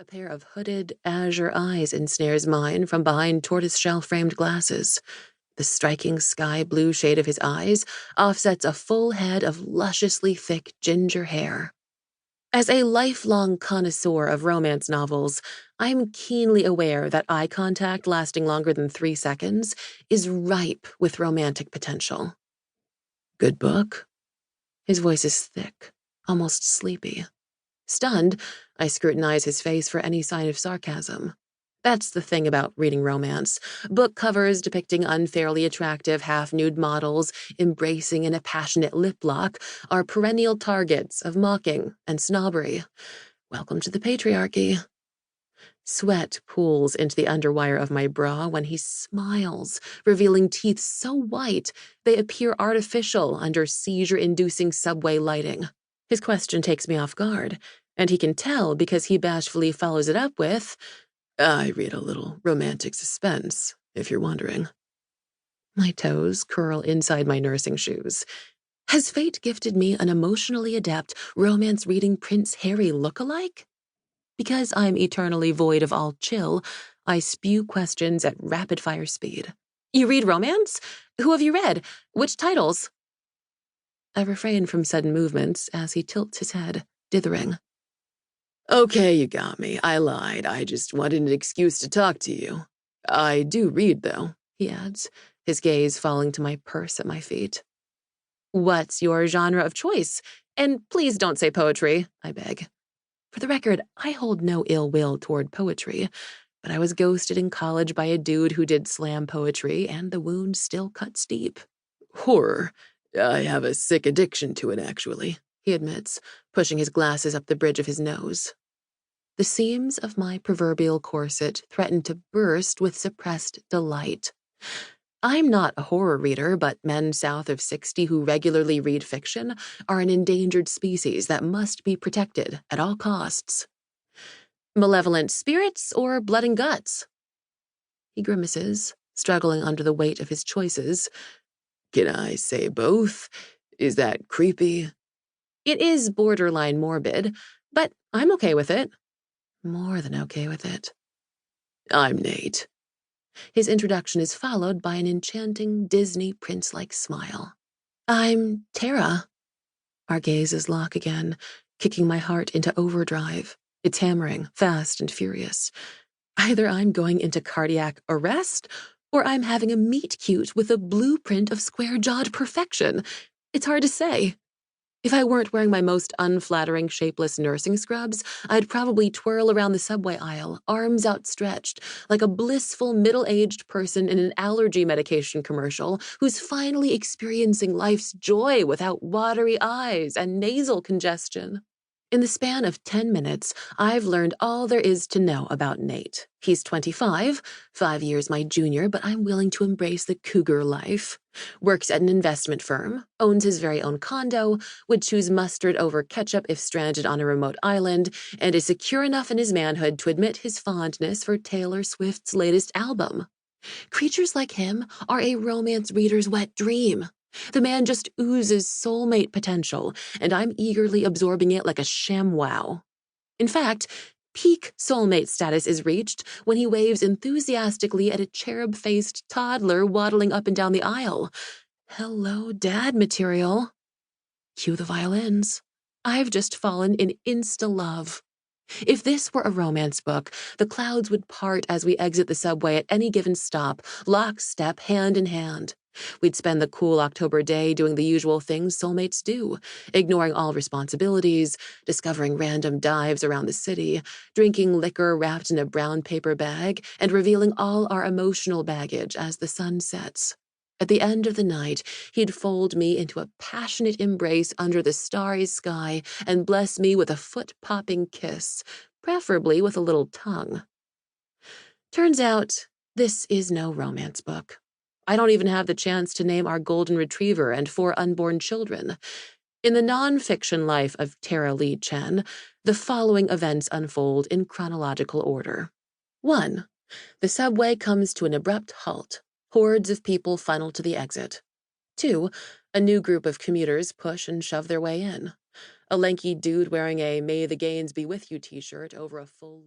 A pair of hooded, azure eyes ensnares mine from behind tortoiseshell-framed glasses. The striking sky blue shade of his eyes offsets a full head of lusciously thick ginger hair. As a lifelong connoisseur of romance novels, I'm keenly aware that eye contact lasting longer than 3 seconds is ripe with romantic potential. Good book? His voice is thick, almost sleepy. Stunned, I scrutinize his face for any sign of sarcasm. That's the thing about reading romance. Book covers depicting unfairly attractive half-nude models embracing in a passionate lip lock are perennial targets of mocking and snobbery. Welcome to the patriarchy. Sweat pools into the underwire of my bra when he smiles, revealing teeth so white they appear artificial under seizure-inducing subway lighting. His question takes me off guard, and he can tell because he bashfully follows it up with, "I read a little romantic suspense, if you're wondering." My toes curl inside my nursing shoes. Has fate gifted me an emotionally adept romance-reading Prince Harry look-alike? Because I'm eternally void of all chill, I spew questions at rapid-fire speed. You read romance? Who have you read? Which titles? I refrain from sudden movements as he tilts his head, dithering. Okay, you got me. I lied. I just wanted an excuse to talk to you. I do read, though, he adds, his gaze falling to my purse at my feet. What's your genre of choice? And please don't say poetry, I beg. For the record, I hold no ill will toward poetry, but I was ghosted in college by a dude who did slam poetry, and the wound still cuts deep. Horror. I have a sick addiction to it, actually, he admits, pushing his glasses up the bridge of his nose. The seams of my proverbial corset threaten to burst with suppressed delight. I'm not a horror reader, but men south of 60 who regularly read fiction are an endangered species that must be protected at all costs. Malevolent spirits or blood and guts? He grimaces, struggling under the weight of his choices. Can I say both? Is that creepy? It is borderline morbid, but I'm okay with it. More than okay with it. I'm Nate. His introduction is followed by an enchanting Disney prince-like smile. I'm Tara. Our gazes lock again, kicking my heart into overdrive. It's hammering, fast and furious. Either I'm going into cardiac arrest, or I'm having a meet-cute with a blueprint of square-jawed perfection. It's hard to say. If I weren't wearing my most unflattering shapeless nursing scrubs, I'd probably twirl around the subway aisle, arms outstretched, like a blissful middle-aged person in an allergy medication commercial who's finally experiencing life's joy without watery eyes and nasal congestion. In the span of 10 minutes, I've learned all there is to know about Nate. He's 25, 5 years my junior, but I'm willing to embrace the cougar life. Works at an investment firm, owns his very own condo, would choose mustard over ketchup if stranded on a remote island, and is secure enough in his manhood to admit his fondness for Taylor Swift's latest album. Creatures like him are a romance reader's wet dream. The man just oozes soulmate potential, and I'm eagerly absorbing it like a ShamWow. In fact, peak soulmate status is reached when he waves enthusiastically at a cherub-faced toddler waddling up and down the aisle. Hello, dad material. Cue the violins. I've just fallen in insta-love. If this were a romance book, the clouds would part as we exit the subway at any given stop, lockstep, hand in hand. We'd spend the cool October day doing the usual things soulmates do, ignoring all responsibilities, discovering random dives around the city, drinking liquor wrapped in a brown paper bag, and revealing all our emotional baggage as the sun sets. At the end of the night, he'd fold me into a passionate embrace under the starry sky and bless me with a foot-popping kiss, preferably with a little tongue. Turns out, this is no romance book. I don't even have the chance to name our golden retriever and 4 unborn children. In the non-fiction life of Tara Chen, the following events unfold in chronological order. 1. The subway comes to an abrupt halt. Hordes of people funnel to the exit. 2. A new group of commuters push and shove their way in. A lanky dude wearing a May the Gains Be With You t-shirt over a full